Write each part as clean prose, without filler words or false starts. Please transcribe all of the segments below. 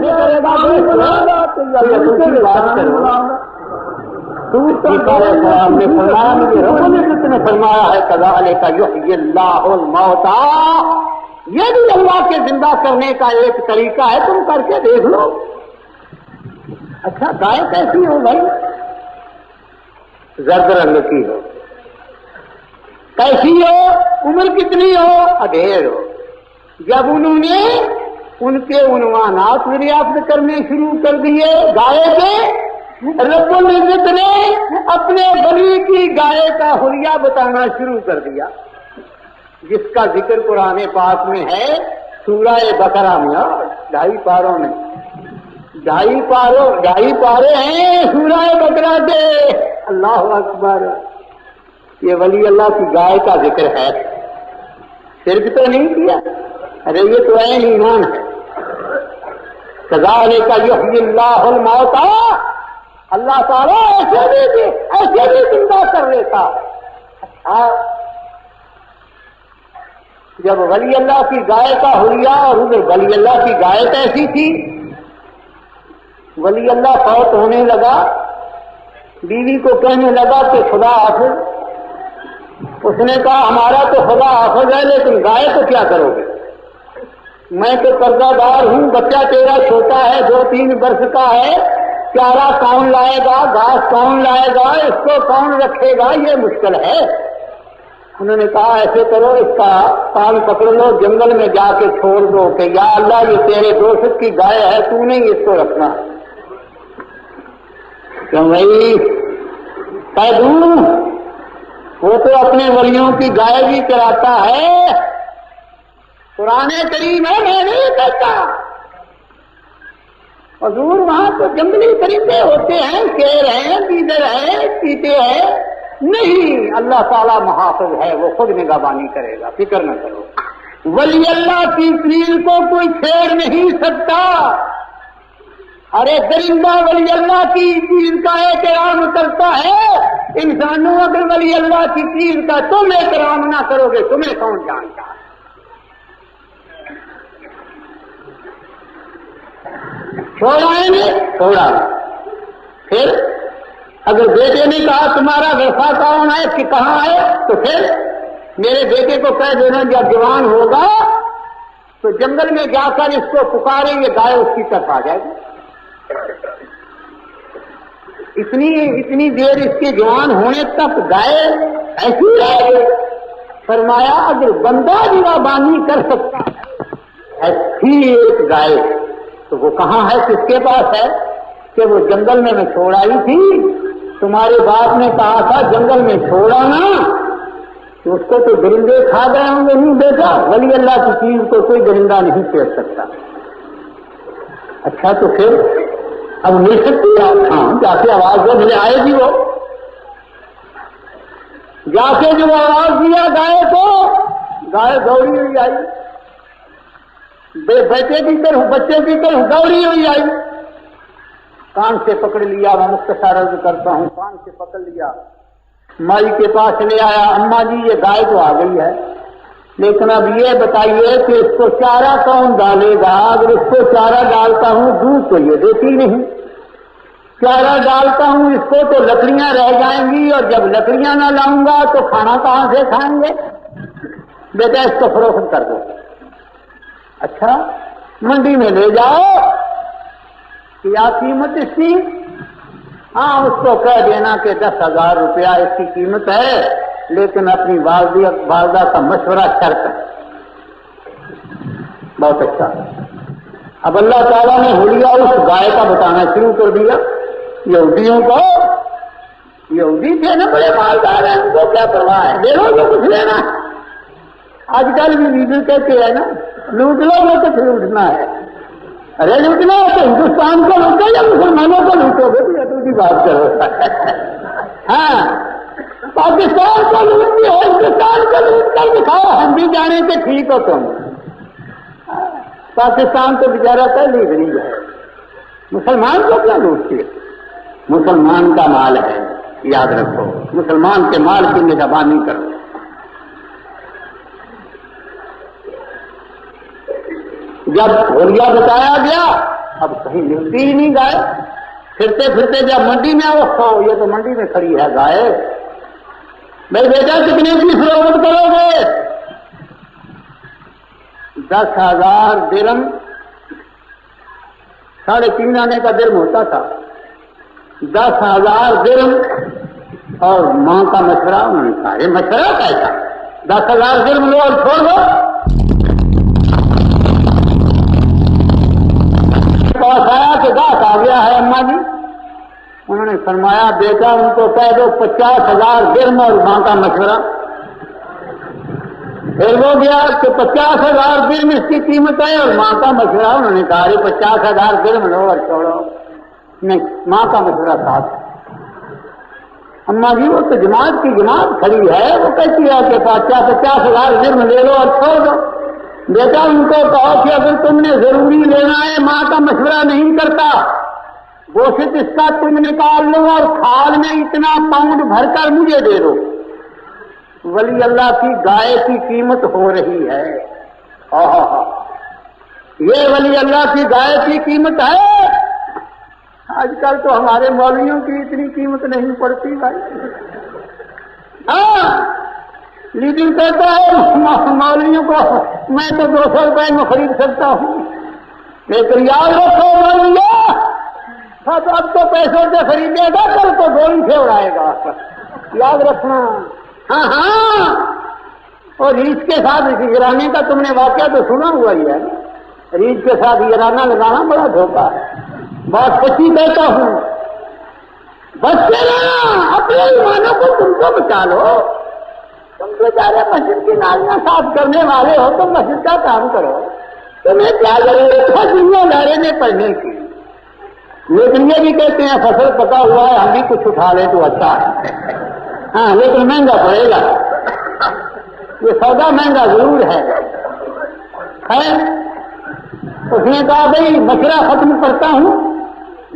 کیسے کرے گا؟ ہم نے فرمایا مجھے رب العزت نے فرمایا ہے کذالک یحیی اللہ الموتى، یہ بھی اللہ کے زندہ کرنے کا ایک طریقہ ہے، تم کر کے دیکھ لو۔ اچھا گائے کیسی ہو بھائی؟ زرد رنگ کی ہو، کیسی ہو، عمر کتنی ہو، ادھیڑ ہو۔ جب انہوں نے ان کے عنوانات دریافت کرنے شروع کر دیے گائے کے، رب العزت نے اپنے بلی کی گائے کا حلیہ بتانا شروع کر دیا، جس کا ذکر قرآن پاک میں ہے سورہ بقرہ میں، 2.5 پاروں میں، 2.5 پارے ہیں سورہ بقرہ کے۔ اللہ اکبر، یہ ولی اللہ کی گائے کا ذکر ہے، شرک تو نہیں کیا؟ ارے یہ تو عین ایمان ہے۔ کذالک یحیی اللہ الموتى، اللہ تعالیٰ ایسے بھی زندہ کر لیتا۔ جب ولی اللہ کی گائے کا حلیہ، اور ادھر ولی اللہ کی گائے کیسی تھی؟ ولی اللہ فوت ہونے لگا، بیوی کو کہنے لگا کہ خدا حافظ۔ اس نے کہا ہمارا تو خدا حافظ ہے، لیکن گائے کو کیا کرو گے؟ میں تو قرضہ دار ہوں، بچہ تیرا چھوٹا ہے، 2-3 برس کا ہے، چارہ کون لائے گا، گھاس کون لائے گا، اس کو کون رکھے گا، یہ مشکل ہے۔ انہوں نے کہا ایسے کرو، اس کا کان پکڑ لو، جنگل میں جا کے چھوڑ دو کہ یا اللہ یہ تیرے دوست کی گائے ہے، تو نہیں اس کو رکھنا۔ کیوں بھائی کہہ دوں، وہ تو اپنے ولیوں کی گائے بھی چراتا ہے، قرآن کریم ہے، میں نہیں کہتا۔ حضور وہاں تو جنگلی پرندے ہوتے ہیں، شیر ہیں، گیدڑ ہیں، چیتے ہیں، نہیں، اللہ تعالیٰ محافظ ہے، وہ خود نگہبانی کرے گا، فکر نہ کرو۔ ولی اللہ کی چیز کو کوئی چھیڑ نہیں سکتا۔ ارے درندہ ولی اللہ کی چیز کا احترام کرتا ہے، انسانوں اگر ولی اللہ کی چیز کا تم احترام نہ کرو گے تمہیں کون جانتا؟ چھوڑائیں گے، چھوڑا۔ پھر اگر بیٹے نے کہا تمہارا غرفہ کون ہے کہ کہاں ہے، تو پھر میرے بیٹے کو کہہ دینا جب جوان ہوگا تو جنگل میں جا کر اس کو پکاریں گے، گائے اس کی طرف آ جائے گی۔ اتنی دیر اس کے جوان ہونے تک گائے ایسی رہے گی۔ فرمایا اگر بندہ نگہبانی کر سکتا ہے ایسی ایک گائے تو وہ کہاں ہے، کس کے پاس ہے؟ کہ وہ جنگل میں چھوڑ آئی تھی، تمہارے باپ نے کہا تھا جنگل میں چھوڑا نا، تو اس کو تو درندے کھا گئے ہوں گے۔ نہیں بیٹا، ولی اللہ کی چیز کو کوئی درندہ نہیں چھیڑ سکتا۔ اچھا تو پھر اب مل سکتی ہے؟ ہاں، جا کے آواز دو، مجھے آئے گی وہ۔ جا کے جو آواز دیا گائے کو، گائے دوڑی ہوئی آئی، بیٹے کی طرف بچے کی طرف دوڑی ہوئی آئی، کان سے پکڑ لیا، میں مختصر عرض کرتا ہوں، کان سے پکڑ لیا، مائی کے پاس لے آیا، اماں جی یہ گائے تو آ گئی ہے، لیکن اب یہ بتائیے کہ اس کو چارہ کون ڈالے گا؟ اگر اس کو چارہ ڈالتا ہوں دودھ تو یہ دیتی نہیں، چارہ ڈالتا ہوں اس کو تو لکڑیاں رہ جائیں گی، اور جب لکڑیاں نہ لاؤں گا تو کھانا کہاں سے کھائیں گے؟ بیٹا اس کو فروخت کر دو۔ اچھا منڈی میں لے جاؤ، کیا قیمت اس کی؟ ہاں اس کو کہہ دینا کہ 10,000 روپیہ اس کی قیمت ہے، لیکن اپنی والدہ کا مشورہ شرط ہے۔ بہت اچھا۔ اب اللہ تعالیٰ نے حلیہ اس گائے کا بتانا شروع کر دیا یہودیوں کو۔ یہودی تھے نا بڑے مالدار ہیں، ان کو کیا پرواہ ہے، دے لو جو کچھ لینا۔ آج کل بھی لیڈر کہتے ہیں نا لوٹ لو جو کچھ لوٹنا ہے۔ ارے لوٹنا ہے تو ہندوستان کو لوٹو یا مسلمانوں کو لوٹو گے؟ تو یہ کی بات کرو۔ ہاں پاکستان کو لوٹ بھی ہو، ہندوستان کو لوٹ کر دکھاؤ، ہم بھی جانے کے ٹھیک ہو تم۔ پاکستان تو بیچارہ پہلے غریب ہے، مسلمان کو کیا لوٹتی ہے؟ مسلمان کا مال ہے، یاد رکھو، مسلمان کے مال کی نگہبانی کرو۔ جب حلیہ بتایا گیا اب کہیں ملتی ہی نہیں گائے. پھرتے پھرتے جب منڈی میں آؤ، یہ تو منڈی میں کھڑی ہے گائے. بھائی بیٹا کتنے کی فروخت کرو گے؟ 10,000 درم. 3.5 آنے کا درم ہوتا تھا. 10,000 درم. اور ماں کا مشورہ انہوں نے کہا، یہ مشورہ کیسا؟ 10,000 درم لو اور چھوڑ دو. پاس آیا کہ 10 آ گیا ہے اماں جی. انہوں نے فرمایا بیٹا ان کو کہہ دو 50,000 درم اور ماں کا مشورہ. پھر وہ گیا کہ 50,000 درم اس کی قیمت ہے اور ماں کا مشورہ. انہوں نے کہا 50,000 درم لو اور چھوڑو. نہیں، ماں کا مشورہ ساتھ. اماں جی وہ تو جماعت کی جماعت کھڑی ہے، وہ کہتی ہے کہ 50,000 درم لے لو اور چھوڑ دو. بیٹا ان کو کہو کہ اگر تم نے ضروری لینا ہے، ماں کا مشورہ نہیں کرتا، گوشت اس کا تم نکال لو اور کھال میں اتنا پاؤنڈ بھر کر مجھے دے دو. ولی اللہ کی گائے کی قیمت ہو رہی ہے. یہ ولی اللہ کی گائے کی قیمت ہے. آج کل تو ہمارے مولویوں کی اتنی قیمت نہیں پڑتی بھائی. ہاں، لیکن کہتا ہے مولویوں کو میں تو 200 روپئے میں خرید سکتا ہوں. لیکن یاد رکھو مولویا، اب تو پیسوں سے خریدے گا، کل تو گولی سے اڑائے گا. یاد رکھنا. ہاں ہاں. اور ریچھ کے ساتھ گرانے کا تم نے واقعہ تو سنا ہوا ہی ہے. ریچھ کے ساتھ گرانا لگانا بڑا دھوکہ ہے. بات سچی کہتا ہوں. بچے نا اپنے ایمانوں کو تم کو بچا لو. تم بیچارے مسجد کی نالیاں صاف کرنے والے ہو تو مسجد کا کام کرو. تمہیں کیا ضرورت ہے دنیا دارے میں پڑھنے کی؟ لیکن یہ بھی کہتے ہیں فصل پکا ہوا ہے، ہم بھی کچھ اٹھا لیں تو اچھا ہے. ہاں لیکن مہنگا پڑے گا. یہ سودا مہنگا ضرور ہے. خیر اس نے کہا بھائی مشورہ ختم کرتا ہوں،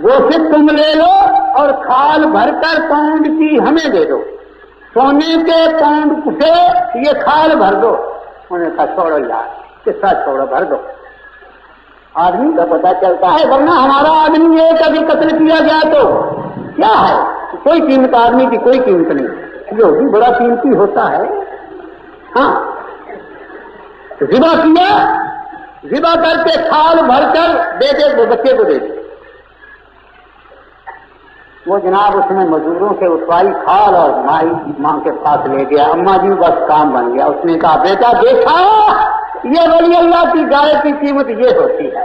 گوشت تم لے لو اور کھال بھر کر پاؤنڈ کی ہمیں دے دو. سونے کے پاؤنڈ سے یہ کھال بھر دو. انہوں نے کہا چھوڑو یار، قصہ چھوڑو، بھر دو. آدمی کا پتہ چلتا ہے، ورنہ ہمارا آدمی یہ کبھی قتل کیا گیا تو کیا ہے؟ کوئی قیمت آدمی کی کوئی قیمت نہیں. جو بھی بڑا قیمتی ہوتا ہے. ہاں ذبح کیا، ذبح کر کے کھال بھر کر بیٹے بچے کو دے دی. وہ جناب اس نے مزدوروں سے اٹھوائی کھال اور ماں کے پاس لے گیا. اماں جی بس کام بن گیا. اس نے کہا بیٹا دیکھا یہ ولی اللہ کی گائے کی قیمت یہ ہوتی ہے.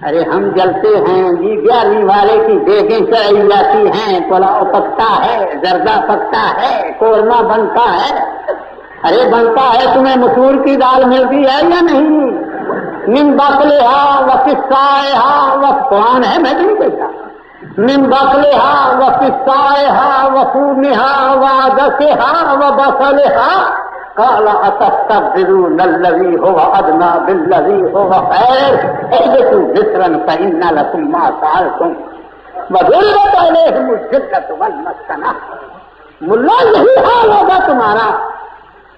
ارے ہم جلتے ہیں جی، 11ویں والے کی دیگیں چڑھائی جاتی ہیں، پلاؤ پکتا ہے، زردہ پکتا ہے، قورمہ بنتا ہے. ارے بنتا ہے، تمہیں مسور کی دال ملتی ہے یا نہیں؟ من باقلہا و قصائہا و قرآن ہے، میں نہیں کہتا. من باقلہا و قصائہا و فومہا و عدسہا و بصلہا قال اتستبدلون الذی هو ادنی بالذی هو خیر اهبطوا مصرا فإن لكم ما سألتم وضربت علیہم الذلة والمسکنہ. ملا یہی حال ہوگا تمہارا.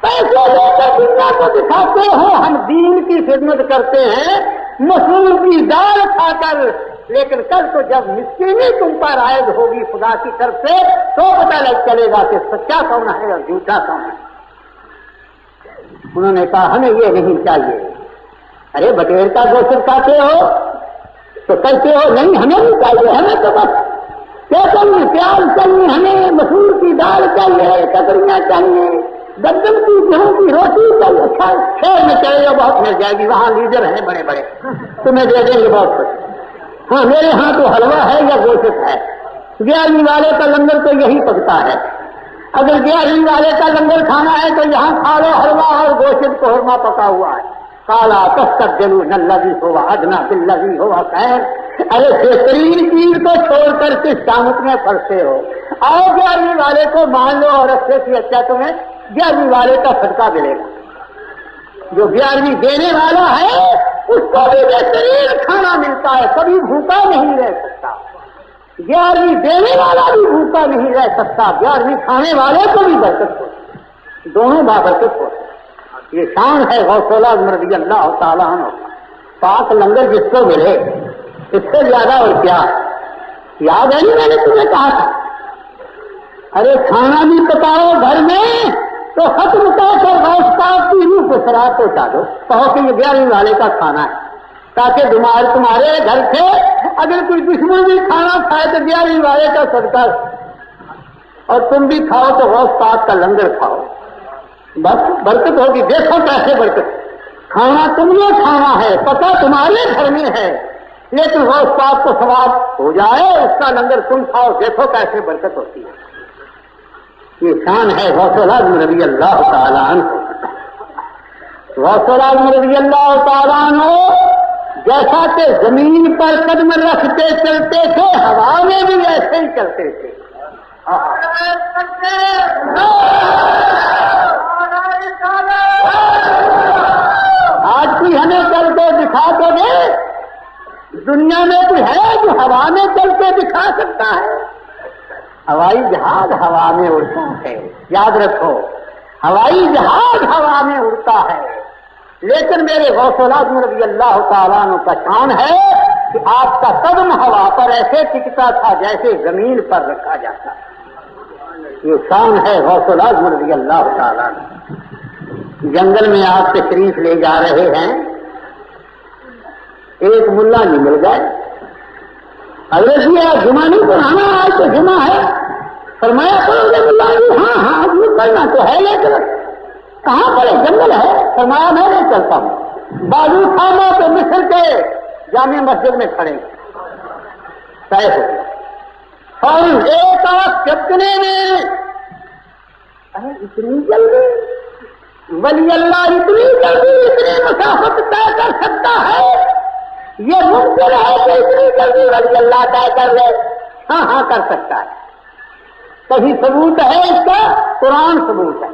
پیسے دے کر دنیا کو دکھاتے ہو ہم دین کی خدمت کرتے ہیں مسور کی دال کھا کر، لیکن کل کو جب مسکینی تم پر عائد ہوگی خدا کی طرف سے تو پتہ لگ چلے گا کہ سچا کون ہے اور جھوٹا کون ہے. انہوں نے کہا ہمیں یہ نہیں چاہیے. ارے بٹیر کا گوشت کھاتے ہو تو کہتے ہو نہیں ہمیں نہیں چاہیے، ہمیں تو بس کیا چاہیے؟ پیاز چاہیے، ہمیں مسور کی دال چاہیے، ککڑیاں چاہیے، گندم کی گیہوں کی روٹی چاہیے. اچھا شہر میں چلے جاؤ بہت مل جائے گی، وہاں لیڈر ہیں بڑے بڑے، تمہیں دے دیں گے بہت کچھ. ہاں میرے ہاں تو حلوہ ہے یا گوشت ہے. 11ویں والے کا لنگر تو یہی پکتا ہے. اگر 11ویں والے کا لنگر کھانا ہے تو یہاں کھا لو حلوہ اور گوشت قورمہ پکا ہوا ہے. کالا تستبدلون الذی هو ادنی بالذی هو خیر. ارے بہترین چیز کو چھوڑ کر کس قیامت میں پھنستے ہو؟ آؤ 11ویں والے کو مان لو اور اچھے سے اچھا تمہیں 11ویں والے کا صدقہ ملے گا. جو 11ویں دینے والا ہے اس کو بھی بہترین کھانا ملتا ہے، کبھی بھوکا نہیں رہ سکتا. 11ویں دینے والا بھی بھوکا نہیں رہ سکتا، 11ویں کھانے والے کو بھی برکت ہو، دونوں بابرکت ہو. یہ شان ہے غوث اعظم رضی اللہ تعالیٰ عنہ. پاک لنگر جس کو ملے اس سے زیادہ اور کیا؟ یاد ہے نہیں میں نے تمہیں کہا تھا ارے کھانا بھی پکاؤ گھر میں تو ختم کر کر غوث پاک کی روح کو شراب پہنچا دو، کہو کہ یہ 11ویں والے کا کھانا ہے، تاکہ تمہارے گھر سے اگر کوئی دشمن بھی کھانا کھائے تو 11ویں والے کا صدقہ، اور تم بھی کھاؤ تو غوث پاک کا لنگر کھاؤ، بس برکت ہوگی۔ دیکھو کیسے برکت، کھانا تم نے کھانا ہے، پتہ تمہارے گھر میں ہے، لیکن غوث پاک کو ثواب ہو جائے، اس کا لنگر تم کھاؤ، دیکھو کیسے برکت ہوتی ہے۔ یہ شان ہے غوث الاعظم رضی اللہ تعالیٰ عنہ۔ غوث الاعظم رضی اللہ تعالیٰ عنہ جیسا کہ زمین پر قدم رکھتے چلتے تھے، ہوا میں بھی ایسے ہی چلتے تھے۔ آج کوئی ہمیں چل کے دکھا کے دے، دنیا میں کوئی ہے جو ہوا میں چل کے دکھا سکتا ہے؟ ہوائی جہاز ہوا میں اڑتا ہے، یاد رکھو ہوائی جہاز ہوا میں اڑتا ہے، لیکن میرے غوث الاعظم رضی اللہ تعالیٰ عنہ کا شان ہے کہ آپ کا قدم ہوا پر ایسے ٹکتا تھا جیسے زمین پر رکھا جاتا ہے۔ یہ شان ہے غوث الاعظم رضی اللہ تعالیٰ عنہ۔ جنگل میں آپ تشریف لے جا رہے ہیں، ایک ملا جی مل گئے، اگر جمعہ نہیں پڑھانا آج تو جمعہ ہے، فرمایا پڑھو گے ملا جی؟ ہاں یہ پڑھنا تو ہے، لیکن کہاں پڑے؟ جنگل ہے۔ فرمایا میں نہیں چلتا ہوں، بازو تھاما تو مصر کے جامع مسجد میں کھڑے طے ہو گیا، اور ایک آنکھ چپکنے میں اتنی جلدی ولی اللہ اتنی جلدی اتنی مسافت طے کر سکتا ہے؟ یہ ممکن ہے کہ اتنی جلدی ولی اللہ طے کر لے؟ ہاں کر سکتا ہے۔ کبھی ثبوت ہے اس کا؟ قرآن ثبوت ہے،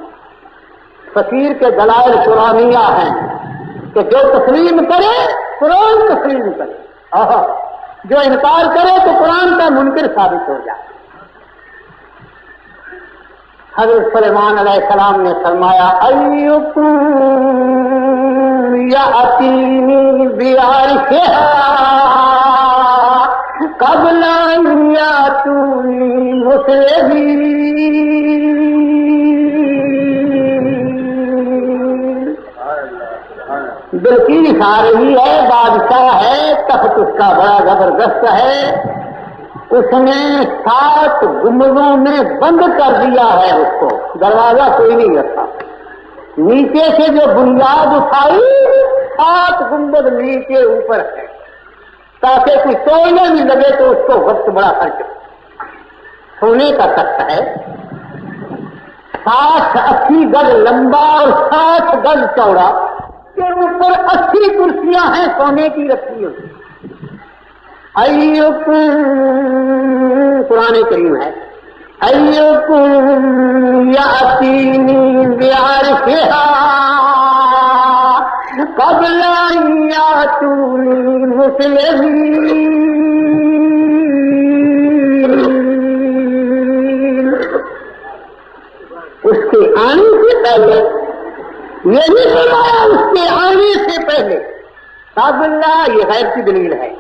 فقیر کے دلائل قرآنیہ ہیں کہ جو تسلیم کرے قرآن تسلیم کرے، جو انکار کرے تو قرآن کا منکر ثابت ہو جائے۔ حضرت سلیمان علیہ السلام نے فرمایا ایکم یأتینی بعرشہا قبل ان یاتونی مسرعین۔ بلقیس آ رہی ہے، بادشاہ ہے، تخت اس کا بڑا زبردست ہے، اس نے 7 گنبدوں میں بند کر دیا ہے، اس کو دروازہ کوئی نہیں رکھا، نیچے سے جو بنیاد اٹھائی 7 گنبد نیچے اوپر ہے، تاکہ کوئی توڑنے بھی لگے تو اس کو وقت بڑا خرچ، سونے کا تخت ہے، 60-80 گز لمبا اور 60 گز چوڑا، کے اوپر 80 کرسیاں ہیں سونے کی رکھی ہوئی۔ ایکم قرآن کریم ہے، ایکم یأتینی بعرشہا قبل ان یاتونی مسرعین۔ اس کے آنے سے پہلے یہی فرمایا، اس کے آنے سے پہلے قبل، یہ غیر کی دلیل ہے،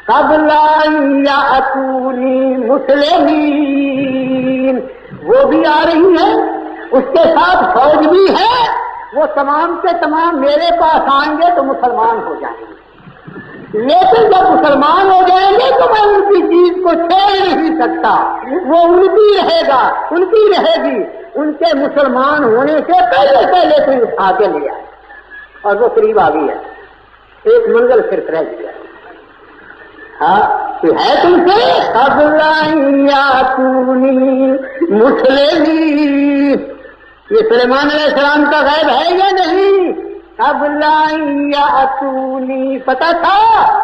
قبل ان یاتونی مسرعین، وہ بھی آ رہی ہے، اس کے ساتھ فوج بھی ہے، وہ تمام کے تمام میرے پاس آئیں گے تو مسلمان ہو جائیں گے، لیکن جب مسلمان ہو جائیں گے تو میں ان کی چیز کو چھوڑ نہیں سکتا، وہ ان کی رہے گا، ان کی رہے گی، ان کے مسلمان ہونے سے پہلے کوئی اٹھا کے لیا، اور وہ قریب آ گئی ہے، ایک منزل صرف رہ گیا۔ ہاں ہے تم سے قبل ان یاتونی مسرعین، یہ سلیمان علیہ السلام کا غیب ہے یا نہیں؟ قبل ان یاتونی، پتا تھا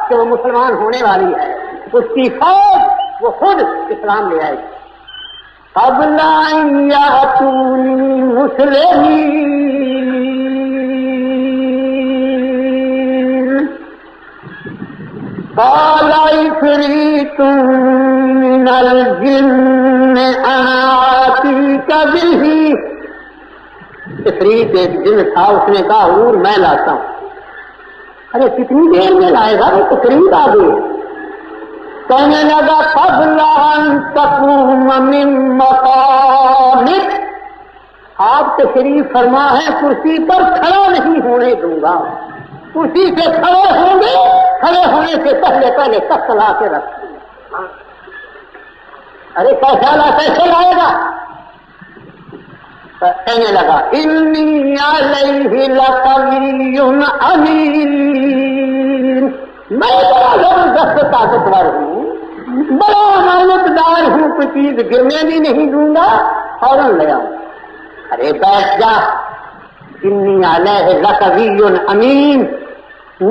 کہ وہ مسلمان ہونے والی ہے، اس کی فوج وہ خود اسلام لے آئے گی۔ قبل ان یاتونی مسرعین، قال عفریت من الجن انا آتیک بہ، عفریت ایک جن تھا، اس نے کہا حضور میں لاتا ہوں، ارے کتنی دیر میں لائے گا، وہ تو قریب آ گئی۔ کہنے لگا قبل ان تقوم من مقامک، آپ تشریف فرما ہے کرسی پر کھڑا نہیں ہونے دوں گا، کرسی سے کھڑے ہوں گے، کھڑے ہونے سے پہلے پہلے تخت لا کے رکھ دوں گا۔ ارے کیسے لائے گا؟ کہنے لگا انی علیہ لقوی امین، میں بڑا زبردست طاقتور ہوں، بڑا امانت دار ہوں، کوئی چیز گرنے بھی نہیں دوں گا، فوراً لے آؤں۔ ارے بیٹھ جا، انی علیہ لقوی امین،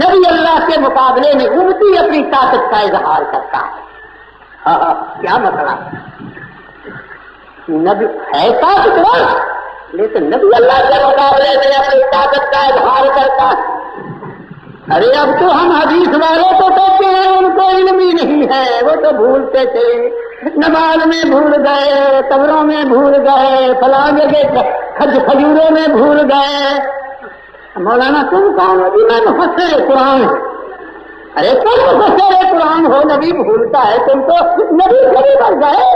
نبی اللہ کے مقابلے میں امتی اپنی طاقت کا اظہار کرتا ہے۔ کیا مسئلہ؟ نبی ہے طاقتور لیکن نبی اللہ کے مقابلے میں اپنی طاقت کا اظہار کرتا ہے۔ ارے اب تو ہم حدیث والے تو کہتے ہیں ان کو علم ہی نہیں ہے، وہ تو بھولتے تھے، نماز میں بھول گئے، قبروں میں بھول گئے، فلاں جگہ کھجوروں میں بھول گئے۔ مولانا تم کون ہو؟ میں مفسر قرآن۔ ارے تم مفسر قرآن ہو، نبی بھولتا ہے، تم تو نبی کبھی بن گئے۔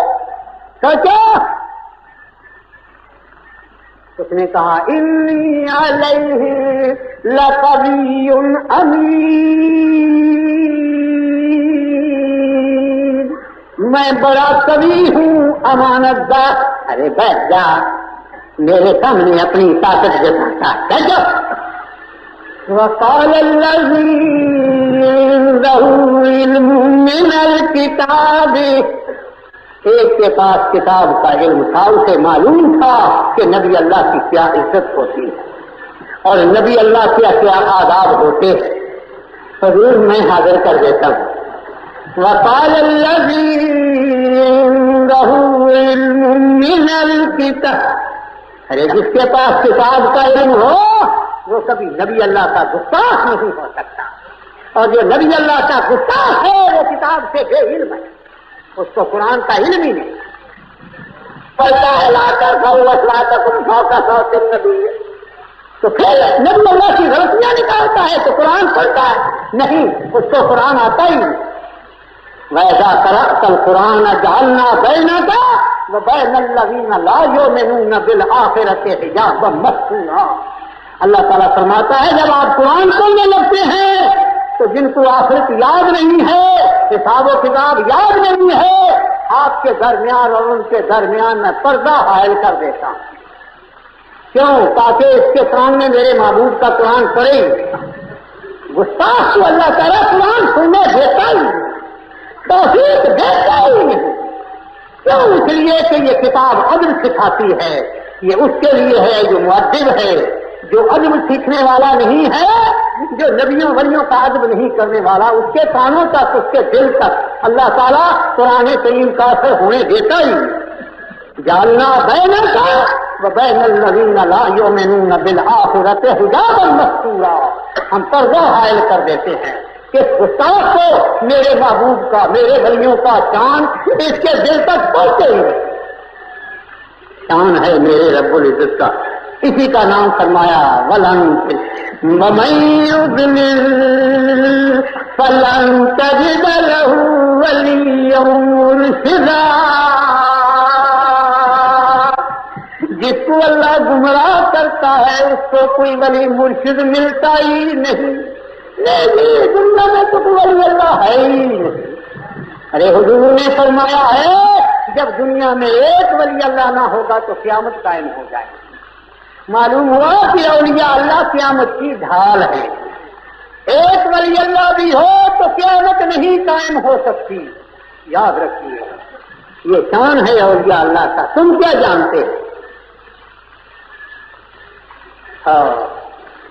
سوچو، اس نے کہا انی علیہ لقوی امین، میں بڑا قوی ہوں، امانت دار۔ ارے بیٹھ جا، میرے سامنے اپنی طاقت جتاتا ہے۔ بیٹھو۔ وقال الذی عنده علم من الکتاب، ایک کے پاس کتاب کا علم تھا، اسے معلوم تھا کہ نبی اللہ کی کیا عزت ہوتی ہے اور نبی اللہ کے کیا آداب ہوتے ہیں۔ حضور میں حاضر کر دیتا ہوں۔ وقال الذی عنده علم من الکتاب، ارے جس کے پاس کتاب کا علم ہو وہ کبھی نبی اللہ کا گستاخ نہیں ہو سکتا، اور جو نبی اللہ کا گستاخ ہے وہ کتاب سے بے علم ہے، اس کو قرآن کا علم ہی نہیں پڑھتا ہے۔ لا کر سو کا سو تم نبی، تو پھر نبی اللہ کی غلطیاں نکالتا ہے تو قرآن پڑھتا ہے نہیں، اس کو قرآن آتا ہی نہیں۔ وَإِذَا قَرَأْتَ الْقُرْآنَ جَعَلْنَا بَيْنَكَ وَبَيْنَ الَّذِينَ لَا يُؤْمِنُونَ بِالْآخِرَةِ حِجَابًا مَسْتُورًا۔ اللہ تعالیٰ فرماتا ہے جب آپ قرآن پڑھنے لگتے ہیں تو جن کو آخرت یاد نہیں ہے، حساب و کتاب یاد نہیں ہے، آپ کے درمیان اور ان کے درمیان میں پردہ حائل کر دیتا ہوں۔ کیوں؟ تاکہ اس کے سامنے میرے معبود کا قرآن پڑھے۔ گستاخ کو اللہ تعالیٰ قرآن سننے دیتا ہی نہیں، توفیق دیتا ہی نہیں۔ کیوں؟ اس لیے کہ یہ کتاب عدل سکھاتی ہے، یہ اس کے لیے ہے جو مؤدب ہے، جو ادب سیکھنے والا نہیں ہے، جو نبیوں ولیوں کا ادب نہیں کرنے والا، اس کے کانوں تک، اس کے دل تک اللہ تعالیٰ قرآن کریم کا اثر ہونے دیتا ہی۔ جعلنا بینک وبین الذین لا یؤمنون بالآخرۃ حجابا مستورا، ہم پردہ حائل کر دیتے ہیں کہ گستاخ کو میرے محبوب کا، میرے ولیوں کا چاند اس کے دل تک پہنچے ہی نہیں۔ شان ہے میرے رب العزت کا، اسی کا نام فرمایا وَمَن يُضْلِلْ فَلَن تَجِدَ لَهُ وَلِيًّا مُرْشِدًا، جس کو اللہ گمراہ کرتا ہے اس کو کوئی ولی مرشد ملتا ہی نہیں۔ نہیں، دنیا میں تو کوئی ولی اللہ ہے ہی نہیں۔ ارے حضور نے فرمایا ہے جب دنیا میں ایک ولی اللہ نہ ہوگا تو قیامت قائم ہو جائے گی۔ معلوم ہوا کہ اولیاء اللہ قیامت کی ڈھال ہے، ایک ولی اللہ بھی ہو تو قیامت نہیں قائم ہو سکتی، یاد رکھیے، یہ شان ہے اولیاء اللہ کا۔ تم کیا جانتے ہو؟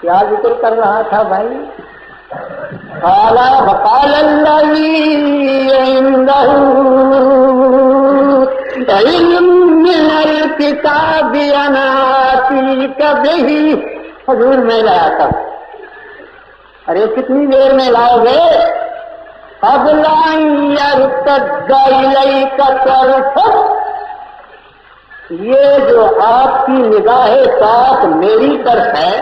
کیا ذکر کر رہا تھا بھائی؟ وقال الذی عنده علم من الکتاب انا آتیک بہ، حضور میں لایا تھا۔ ارے کتنی دیر میں لاؤ گے؟ قبل ان یرتد الیک طرفک، یہ جو آپ کی نگاہ ساتھ میری طرف ہے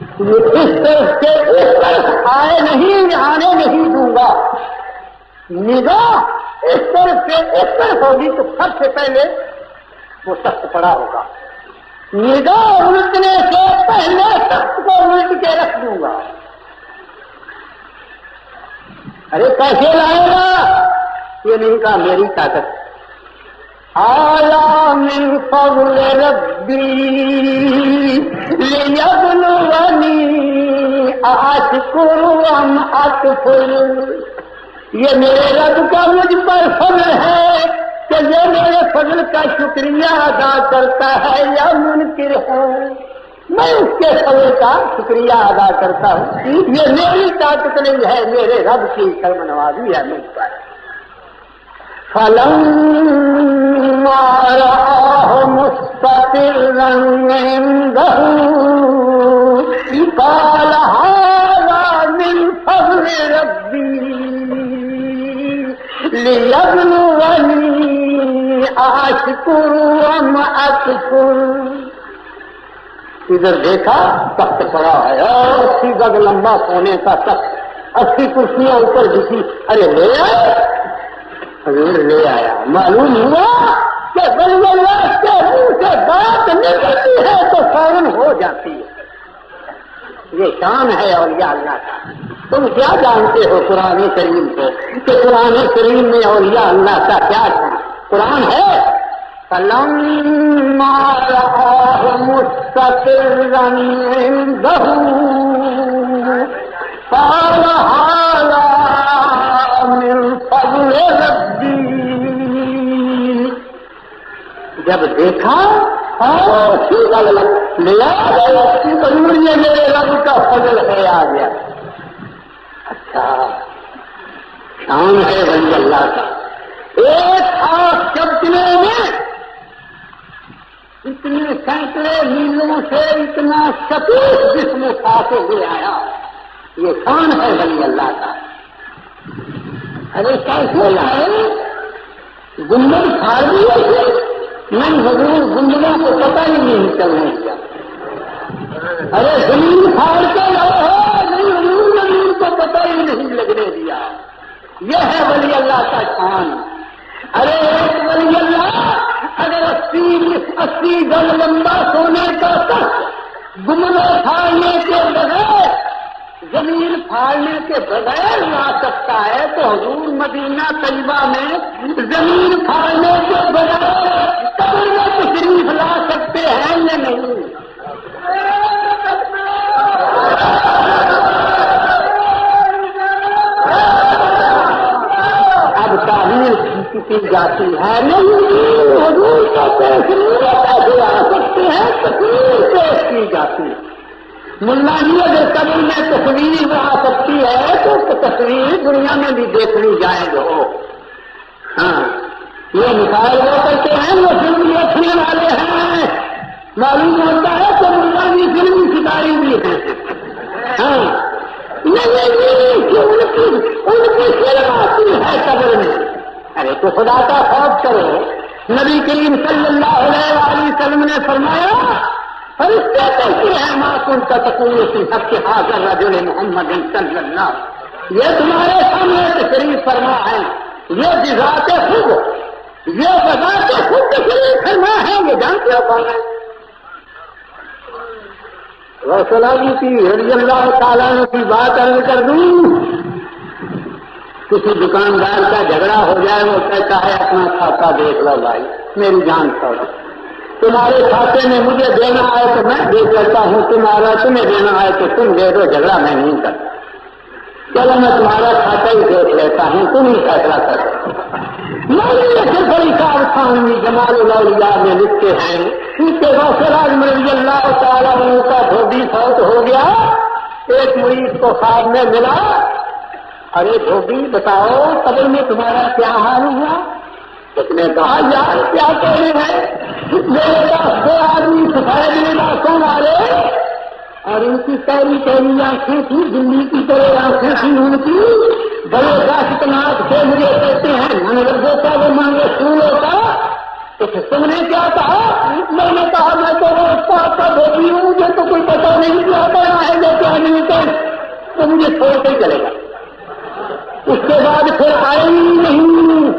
یہ اس طرف سے اس طرف آنے نہیں دوں گا. نگاہ اس طرف سے اس طرف ہوگی تو سب سے پہلے وہ سخت پڑا ہوگا. نگاہ الٹنے سے پہلے سخت کو الٹ کے رکھ دوں گا. ارے کیسے لائے گا؟ یہ نہیں کہا میری طاقت. آیا من فضل ربی لیبلونی اشکر ام اکفر. یہ میرے رب کا مجھ پر فضل ہے کہ یہ میرے فضل کا شکریہ ادا کرتا ہے یا منکر ہے. میں اس کے فضل کا شکریہ ادا کرتا ہوں. یہ میری طاقت نہیں ہے، میرے رب کی کرم نوازی ہے مجھ پر. فلما رآه مستقرا عنده قال هذا من فضل ربي ليبلوني أشكر أم أكفر. ادھر دیکھا تخت پڑا ہے اور 80 گز لمبا سونے کا تخت، 80 کرسیاں اوپر جھکی. ارے لے آئے، حضور لے آیا. معلوم ہوا کہ ولی اللہ کے منہ سے بات نکلتی ہے تو فوراً ہو جاتی ہے. یہ شان ہے اولیاء اللہ کا. تم کیا جانتے ہو قرآن کریم کو کہ قرآن کریم میں اولیاء اللہ کا کیا شان؟ قرآن ہے فلما رآه مستقرا عنده قال هذا من فضل ربی. جب دیکھا لیا ضرور یہ میرے رب کا فضل ہے آ گیا. اچھا شان ہے ولی اللہ کا. ایک آنکھ چمکنے میں اتنے سینکڑے میلوں سے اتنا شکیل جسم کھاتے ہوئے آیا. یہ شان ہے ولی اللہ کا. ارے کیسے لائے؟ گنبد پھاڑ دیے. نہیں حضور گنبدوں کو پتہ ہی نہیں چلنے دیا. ارے زمین پھاڑ کے لائے ہو؟ نہیں حضور زمین کو پتہ ہی نہیں لگنے دیا. یہ ہے ولی اللہ کا شان. ارے ایک ولی اللہ اگر 80 گز لمبا سونے کا تخت گنبد پھاڑنے کے بغیر، زمین پھاڑنے کے بغیر لا سکتا ہے تو حضور مدینہ طیبہ میں زمین پھاڑنے کے بغیر قبر میں تشریف لا سکتے ہیں یا نہیں؟ اب تعمیر کی جاتی ہے نہیں، حضور کا تصویر کیسے آ سکتے ہیں؟ تصویر پیش کی جاتی ہے. ملا جی اگر قبر میں تصویر آ سکتی ہے تو تصویر دنیا میں بھی دیکھنی جائے گا. ہاں یہ مثال وہ کرتے ہیں وہ فلم دیکھنے والے ہیں. معلوم ہوتا ہے کہ ملا جی فلم ستاری بھی ہیں. ہاں نہیں ان کی فلم آتی ہے قبر میں. ارے تو خدا کا خوف کرو. نبی کریم صلی اللہ علیہ وآلہ وسلم نے فرمایا فرشتے کہتے ہیں ما كنت تقول في حق هذا الرجل محمد صلی اللہ. یہ تمہارے سامنے تشریف فرما ہے. یہ بذات خود، یہ بذات خود تشریف فرما ہے. یہ جانتے ہو کون ہے؟ غوث علی کی رضی اللہ تعالیٰ کی بات عرض کر دوں. کسی دکاندار کا جھگڑا ہو جائے، وہ کہتا ہے اپنا کھاتا دیکھ لو بھائی، میری جان چھوڑو. تمہارے کھاتے میں مجھے دینا آئے تو میں دے دیتا ہوں، تمہارا تمہیں دینا آئے تو تم دے دو، جھگڑا میں نہیں کرتا. چلو میں تمہارا کھاتا ہی دیکھ لیتا ہوں، تم ہی فیصلہ کرو. بڑی صاحب خانوی جمال الاولیاء میں لکھتے ہیں کہ غوث اعظم رضی اللہ تعالیٰ عنہ کا دھوبی فوت ہو گیا. ایک مرید کو خواب میں ملا. ارے دھوبی بتاؤ قبر میں تمہارا کیا حال ہوا؟ اس نے کہا یار کیا کہہ رہے ہیں، میرے پاس 2 آدمی سفید لباسوں والے اور ان کی پیری پیری آنکھیں تھی، دلی کی طرح آنکھیں تھی ان کی. بڑے داشتناک سے مجھے کہتے ہیں من ربوں کا وہ مانگے سولوں کا. تو پھر تم نے کیا کہا؟ میں نے کہا میں تو وہ استاد کا دھوبی ہوں، مجھے تو کوئی پتہ نہیں کیا کرنا ہے جو کیا نہیں کر، تو مجھے چھوڑ کے چلے گا۔ اس کے بعد پھر آئے ہی نہیں۔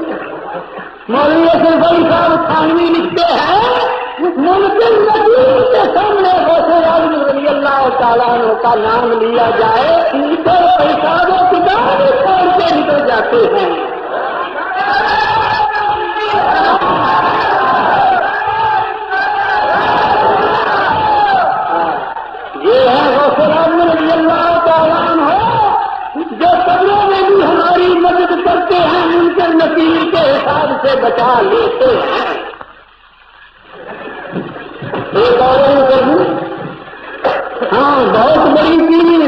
مولوی اشرف علی صاحب تھانوی لکھتے ہیں ممکن نبی کے سامنے غوث اعظم رضی اللہ تعالیٰ عنہ کا نام لیا جائے تو حساب و کتاب چھوڑ کے نکل جاتے ہیں۔ یہ ہے غوث اعظم رضی اللہ تعالیٰ عنہ جو قبروں میں بھی ہماری مدد کرتے ہیں، منکر نکیر کے حساب سے بچا لیتے ہیں۔ ایک اور کروں، ہاں بہت بڑی چیز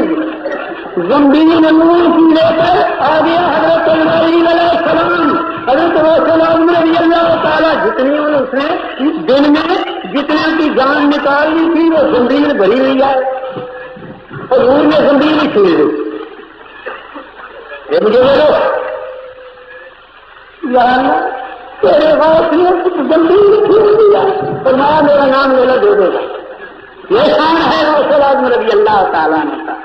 زمبین نور کی لے کر آ گیا حضرت اسماعیل علیہ السلام۔ حضرت غوث اعظم رضی اللہ تعالیٰ جتنی اس نے دن میں جتنے کی جان نکالنی تھی وہ زمبین بھری ہوئی ہے اور نور نے زمبین ہی چھوڑ دی۔ مجھے بولو تیرے غوث نے کچھ زمین چھوڑ دیا، فرمایا میرا نام لینا دے دے گا۔ یہ شان ہے غوث اعظم رضی اللہ تعالیٰ نے کہا۔